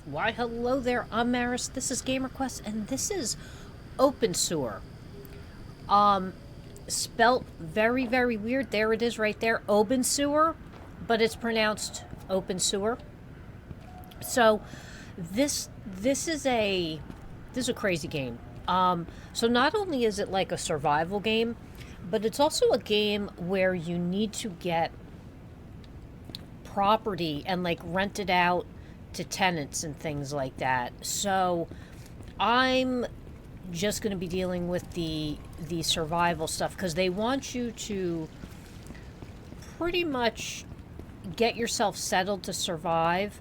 Why, hello there, I'm Maris. This is GamerQuest, and this is Obenseuer. Um, Spelt very, very weird. There it is right there, Obenseuer, but it's pronounced Obenseuer. So, this is a crazy game. So not only is it like a survival game, but it's also a game where you need to get property and like rent it out to tenants and things like that. So I'm just going to be dealing with the survival stuff because they want you to pretty much get yourself settled to survive,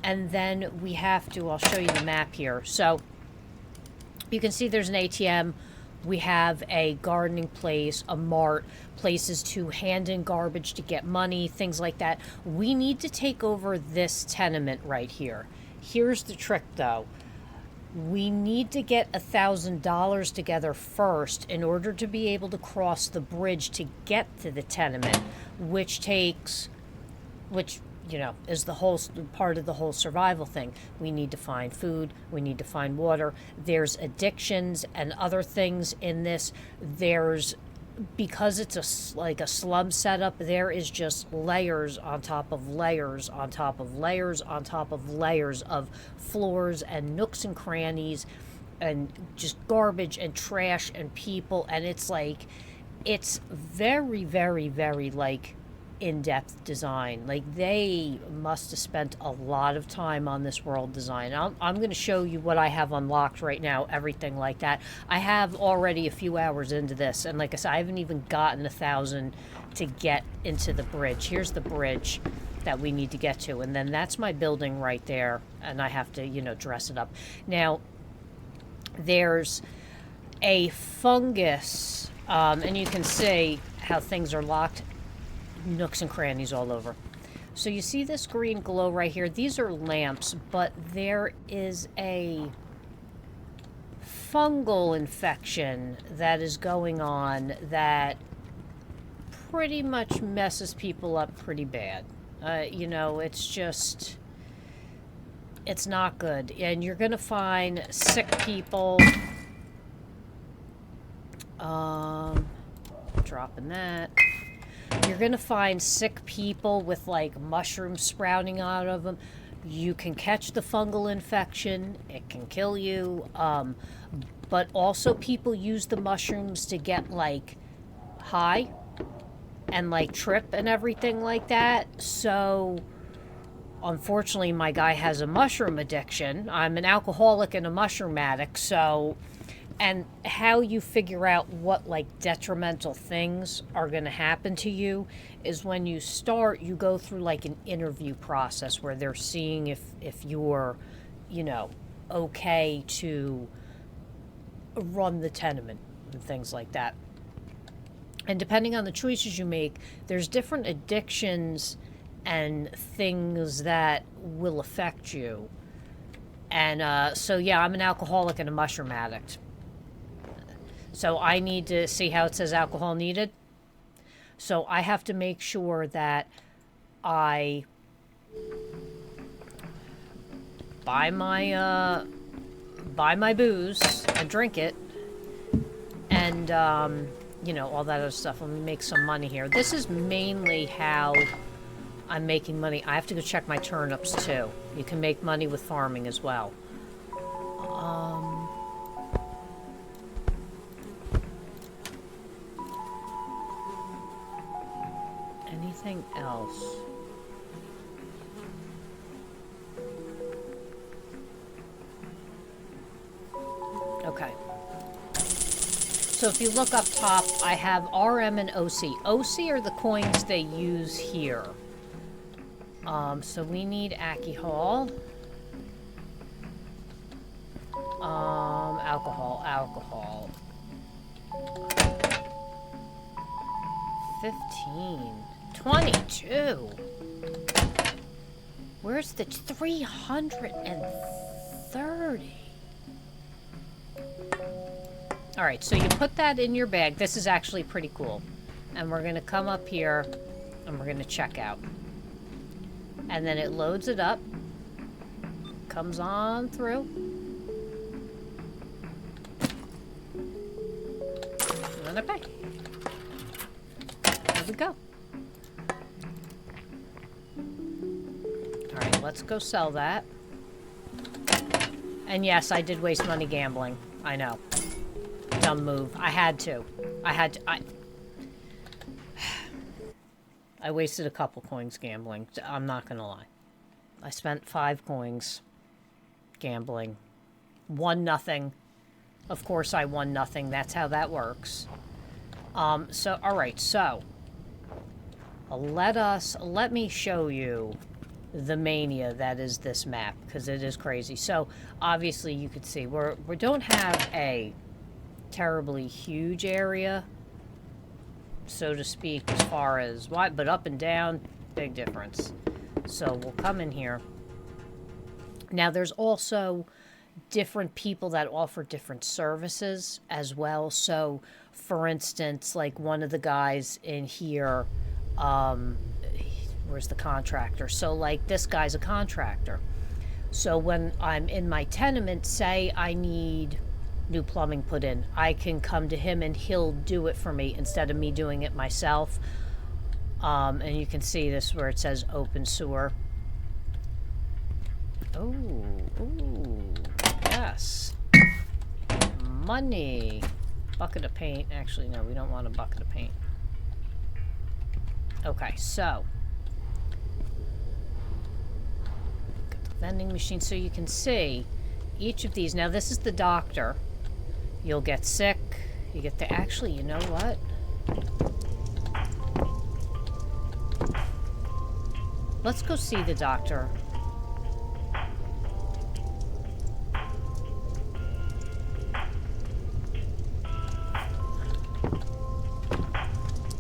and then we have to, I'll show you the map here. So you can see there's an ATM. We have a gardening place, a mart, places to hand in garbage to get money, things like that. We need to take over this tenement right here. Here's the trick, though. We need to get $1,000 together first in order to be able to cross the bridge to get to the tenement, which is the whole part of the whole survival thing. We need to find food, we need to find water. There's addictions and other things in this. Because it's like a slum setup, there is just layers on top of layers on top of layers on top of layers of floors and nooks and crannies and just garbage and trash and people. And it's very, very, very like in-depth design. Like, they must have spent a lot of time on this world design. I'm going to show you what I have unlocked right now, everything like that. I have already a few hours into this, and like I said, I haven't even gotten 1,000 to get into the bridge. Here's the bridge that we need to get to, and then that's my building right there, and I have to, dress it up. Now, there's a fungus, and you can see how things are locked. Nooks and crannies all over. So you see this green glow right here? These are lamps, but there is a fungal infection that is going on that pretty much messes people up pretty bad. It's not good. And you're going to find sick people. Dropping that. You're going to find sick people with like mushrooms sprouting out of them. You can catch the fungal infection. It can kill you. But also people use the mushrooms to get like high and like trip and everything like that. So unfortunately, my guy has a mushroom addiction. I'm an alcoholic and a mushroom addict. And how you figure out what like detrimental things are going to happen to you is when you start, you go through like an interview process where they're seeing if you're, okay to run the tenement and things like that. And depending on the choices you make, there's different addictions and things that will affect you. And so yeah, I'm an alcoholic and a mushroom addict. So I need to see how it says alcohol needed. So I have to make sure that I buy my booze and drink it, and all that other stuff. Let me make some money here. This is mainly how I'm making money. I have to go check my turnips too. You can make money with farming as well. Anything else? Okay. So if you look up top, I have RM and OC. OC are the coins they use here. So we need alcohol. Alcohol. 15. 22. Where's the 330? All right, so you put that in your bag. This is actually pretty cool. And we're going to come up here and we're going to check out. And then it loads it up. comes on through. And then I pay. There we go. Alright, let's go sell that. And yes, I did waste money gambling. I know. Dumb move. I had to. I wasted a couple coins gambling. I'm not gonna lie. I spent 5 coins gambling. Won nothing. Of course I won nothing. That's how that works. So, alright, so. Let me show you the mania that is this map, because it is crazy. So, obviously you could see, we don't have a terribly huge area, so to speak, as far as wide, but up and down, big difference. So we'll come in here. Now there's also different people that offer different services as well. So for instance, like one of the guys in here, where's the contractor? So like this guy's a contractor. So when I'm in my tenement, say I need new plumbing put in, I can come to him and he'll do it for me instead of me doing it myself. And you can see this where it says Obenseuer. Oh, ooh, yes. Money. Bucket of paint. Actually, no, we don't want a bucket of paint. Okay, so. Got the vending machine so you can see each of these. Now, this is the doctor. You'll get sick. You get to... Actually, you know what? Let's go see the doctor.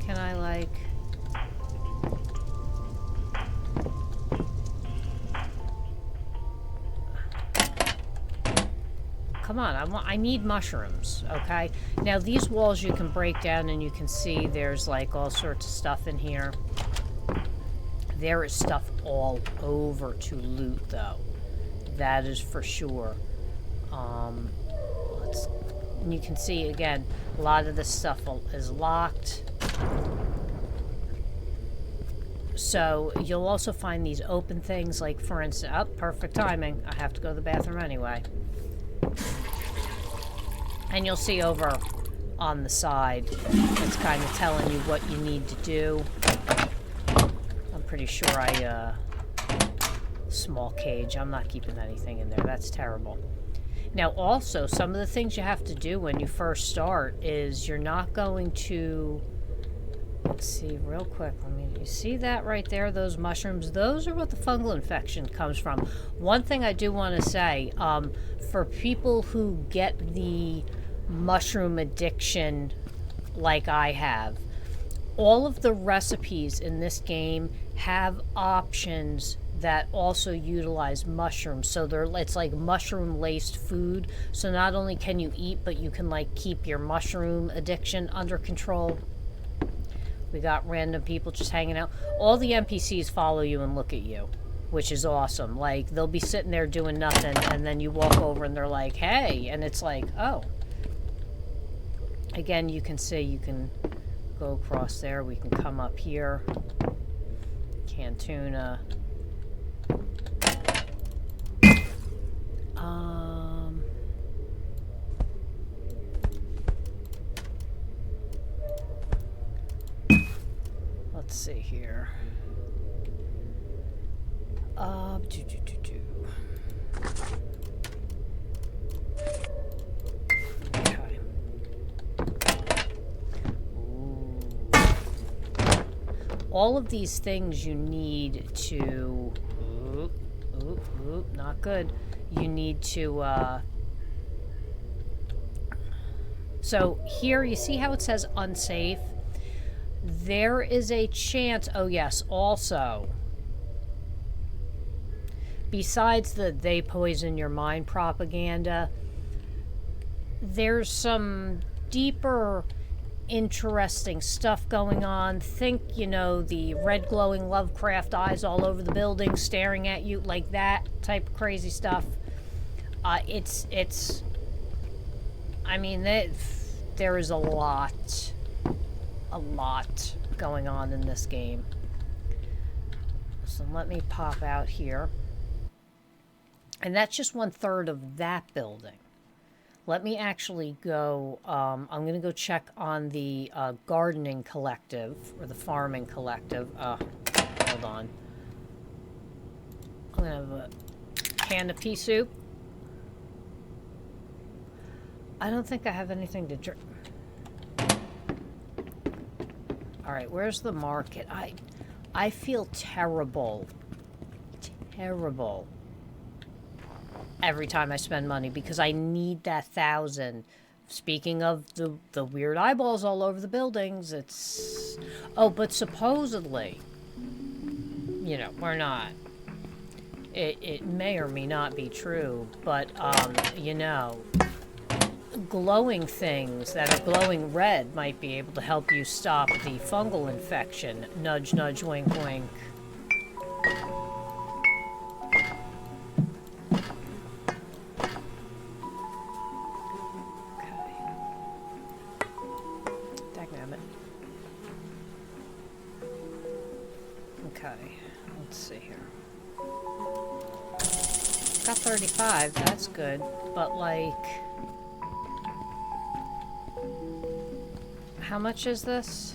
Can I, like... Come on, I need mushrooms, okay? Now, these walls you can break down and you can see there's, like, all sorts of stuff in here. There is stuff all over to loot, though. That is for sure. And you can see, again, a lot of this stuff is locked. So, you'll also find these open things, like, for instance... Oh, perfect timing. I have to go to the bathroom anyway. And you'll see over on the side, it's kind of telling you what you need to do. I'm pretty sure small cage. I'm not keeping anything in there. That's terrible. Now, also, some of the things you have to do when you first start is you're not going to... Let's see, real quick. You see that right there? Those mushrooms? Those are what the fungal infection comes from. One thing I do want to say, for people who get the mushroom addiction like I have, all of the recipes in this game have options that also utilize mushrooms. So it's like mushroom-laced food. So not only can you eat, but you can like keep your mushroom addiction under control. We got random people just hanging out. All the NPCs follow you and look at you, which is awesome. Like, they'll be sitting there doing nothing, and then you walk over and they're like, hey, and it's like, oh. Again, you can see, you can go across there. We can come up here. Cantuna. Let's see here. Okay. All of these things you need to... not good. You need to, So, here, you see how it says unsafe? There is a chance... Oh, yes, also... Besides the they poison your mind propaganda, there's some deeper interesting stuff going on. Think, you know, the red glowing Lovecraft eyes all over the building staring at you, like that type of crazy stuff. I mean, there is a lot going on in this game. So let me pop out here. And that's just 1/3 of that building. Let me actually go, I'm going to go check on the gardening collective, or the farming collective. Hold on. I'm going to have a can of pea soup. I don't think I have anything to drink. Alright, where's the market? I feel terrible. Terrible. Every time I spend money, because I need that 1,000. Speaking of the weird eyeballs all over the buildings, it's... Oh, but supposedly, you know, we're not... It may or may not be true, but, you know, glowing things that are glowing red might be able to help you stop the fungal infection. Nudge, nudge, wink, wink. Let's see here. Got 35, that's good, but like... How much is this?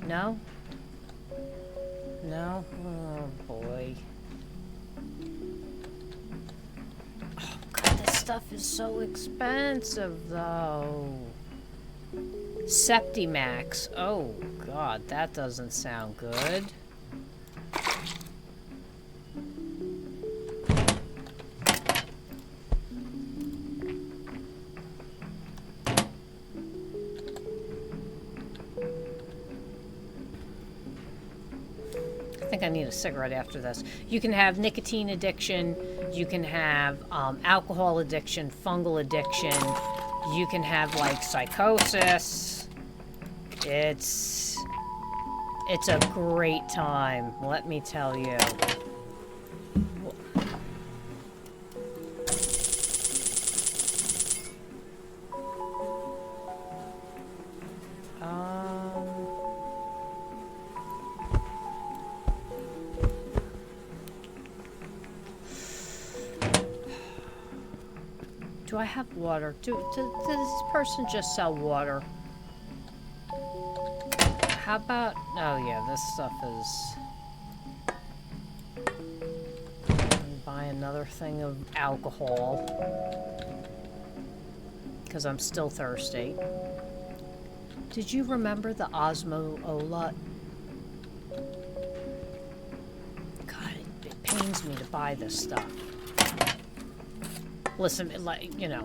No? No? Oh, boy. Oh, God, this stuff is so expensive, though. Septimax. Oh, God, that doesn't sound good. I think I need a cigarette after this. You can have nicotine addiction, you can have alcohol addiction, fungal addiction, you can have like psychosis. It's a great time, let me tell you. Do I have water? Does this person just sell water? How about... Oh yeah, this stuff is... Buy another thing of alcohol. Because I'm still thirsty. Did you remember the Osmo-Ola? God, it pains me to buy this stuff. Listen, like, you know,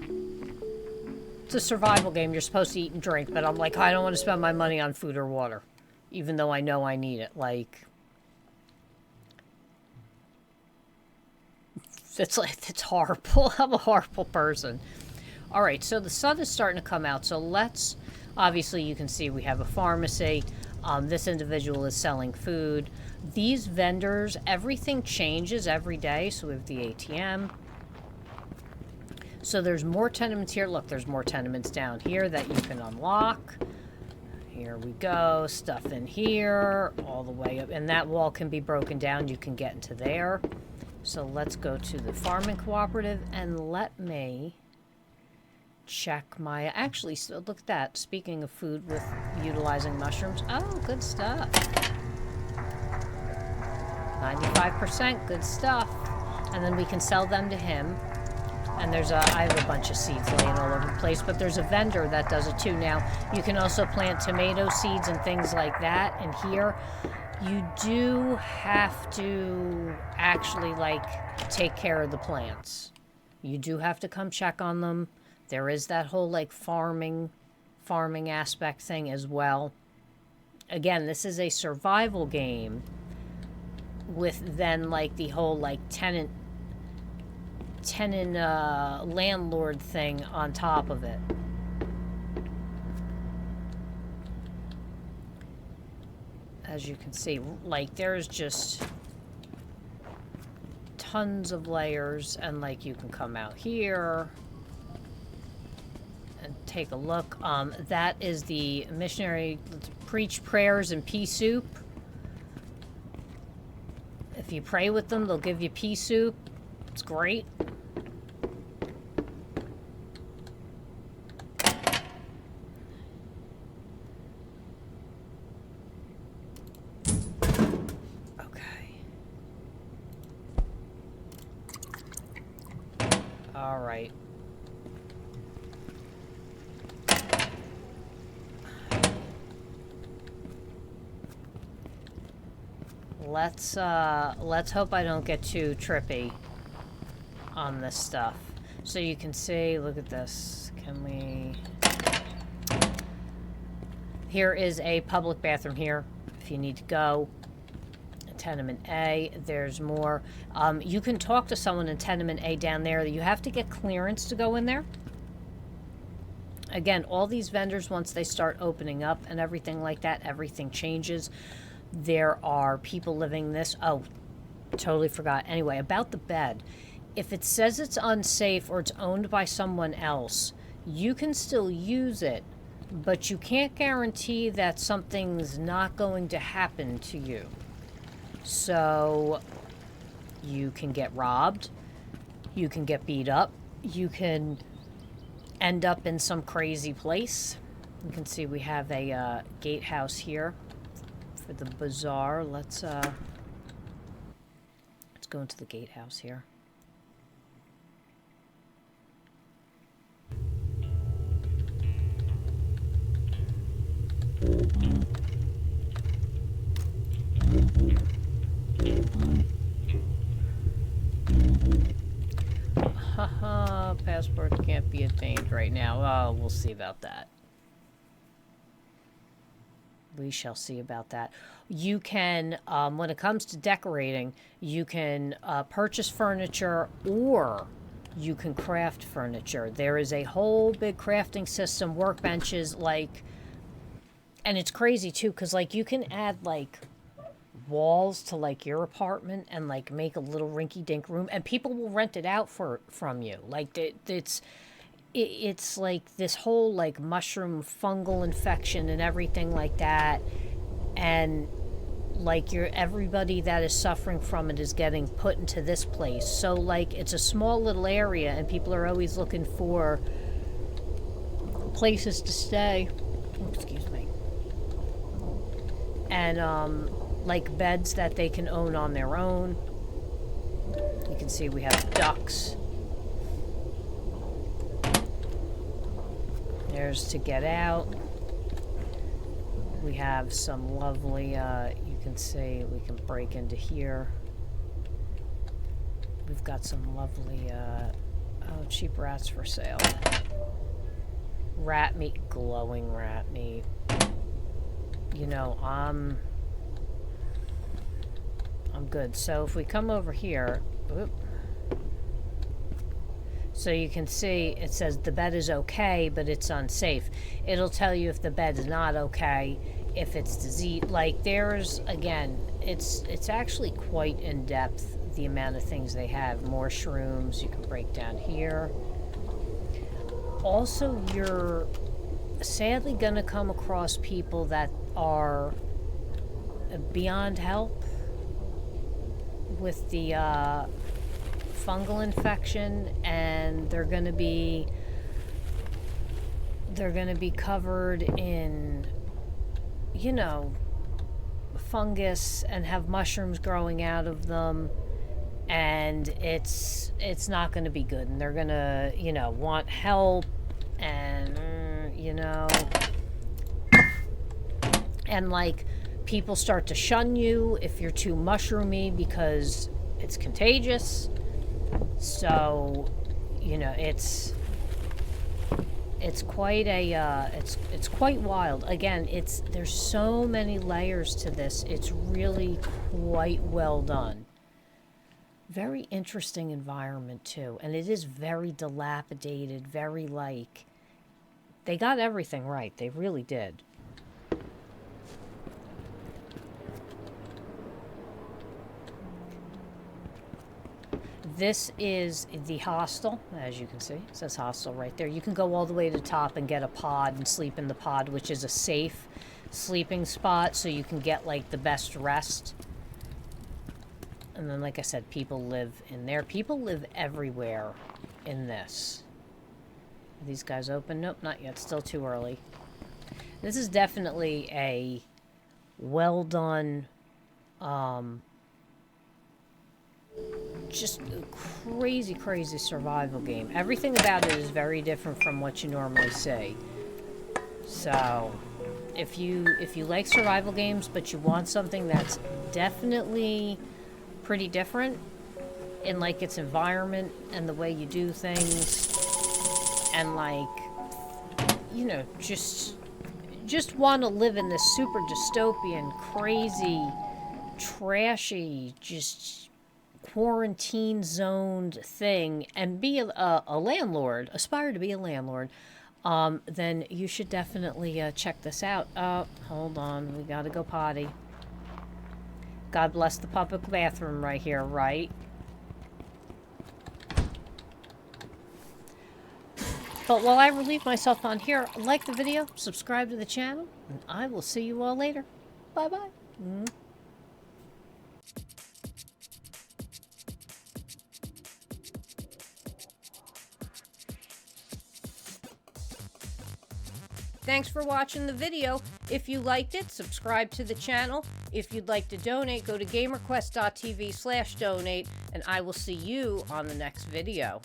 it's a survival game. You're supposed to eat and drink, but I'm like, I don't want to spend my money on food or water, even though I know I need it. Like, it's horrible. I'm a horrible person. All right, so the sun is starting to come out. So let's, obviously, you can see we have a pharmacy. This individual is selling food. These vendors, everything changes every day. So we have the ATM. So there's more tenements here. Look, there's more tenements down here that you can unlock. Here we go. Stuff in here, all the way up. And that wall can be broken down. You can get into there. So let's go to the farming cooperative and let me check my... Actually, so look at that. Speaking of food with utilizing mushrooms. Oh, good stuff. 95%, good stuff. And then we can sell them to him. And there's I have a bunch of seeds laying all over the place, but there's a vendor that does it too. Now, you can also plant tomato seeds and things like that in here. You do have to actually, like, take care of the plants. You do have to come check on them. There is that whole, like, farming aspect thing as well. Again, this is a survival game with then, like, the whole, like, tenant landlord thing on top of it. As you can see, like, there's just tons of layers, and, like, you can come out here and take a look. That is the missionary preach prayers and pea soup. If you pray with them, they'll give you pea soup. It's great. All right. Let's hope I don't get too trippy on this stuff. So you can see, look at this. Can we... Here is a public bathroom here if you need to go. Tenement A, there's more. You can talk to someone in Tenement A down there. You have to get clearance to go in there. Again, all these vendors, once they start opening up and everything like that, everything changes. There are people living this. Oh, totally forgot. Anyway, about the bed. If it says it's unsafe or it's owned by someone else, you can still use it, but you can't guarantee that something's not going to happen to you. So you can get robbed, you can get beat up, you can end up in some crazy place. You can see we have a gatehouse here for the bazaar. Let's go into the gatehouse here. Haha, passport can't be obtained right now. Oh, we'll see about that. We shall see about that. You can, when it comes to decorating, you can purchase furniture or you can craft furniture. There is a whole big crafting system, workbenches, like, and it's crazy too, because, like, you can add, like, walls to, like, your apartment and, like, make a little rinky-dink room, and people will rent it out from you. Like, it's like this whole, like, mushroom fungal infection and everything like that, and, like, everybody that is suffering from it is getting put into this place. So, like, it's a small little area, and people are always looking for places to stay. Oh, excuse me. And, like, beds that they can own on their own. You can see we have ducks. There's to get out. We have some lovely, you can see we can break into here. We've got some lovely, oh, cheap rats for sale. Rat meat, glowing rat meat. You know, I'm good. So if we come over here, whoop, so you can see it says the bed is okay, but it's unsafe. It'll tell you if the bed's not okay, if it's disease. Like, there's, again, it's actually quite in depth, the amount of things they have. More shrooms you can break down here. Also, you're sadly gonna come across people that are beyond help with the fungal infection, and they're gonna be covered in, you know, fungus and have mushrooms growing out of them, and it's not gonna be good, and they're gonna, you know, want help, and you know, and, like, People start to shun you if you're too mushroomy because it's contagious. So, you know, it's quite a it's quite wild. Again, there's so many layers to this. It's really quite well done. Very interesting environment too, and it is very dilapidated, very like they got everything right. They really did. This is the hostel, as you can see. It says hostel right there. You can go all the way to the top and get a pod and sleep in the pod, which is a safe sleeping spot, so you can get, like, the best rest. And then, like I said, people live in there. People live everywhere in this. Are these guys open? Nope, not yet. Still too early. This is definitely a well-done, just a crazy survival game. Everything about it is very different from what you normally see. So, if you like survival games, but you want something that's definitely pretty different in like its environment and the way you do things, and like, you know, just want to live in this super dystopian, crazy, trashy, just quarantine zoned thing, and be a landlord, aspire to be a landlord, then you should definitely check this out. Hold on, we gotta go potty. God bless the public bathroom right here, right? But while I relieve myself on here, like the video, subscribe to the channel, and I will see you all later. Bye-bye. Thanks for watching the video. If you liked it, subscribe to the channel. If you'd like to donate, go to GamerQuest.tv/donate, and I will see you on the next video.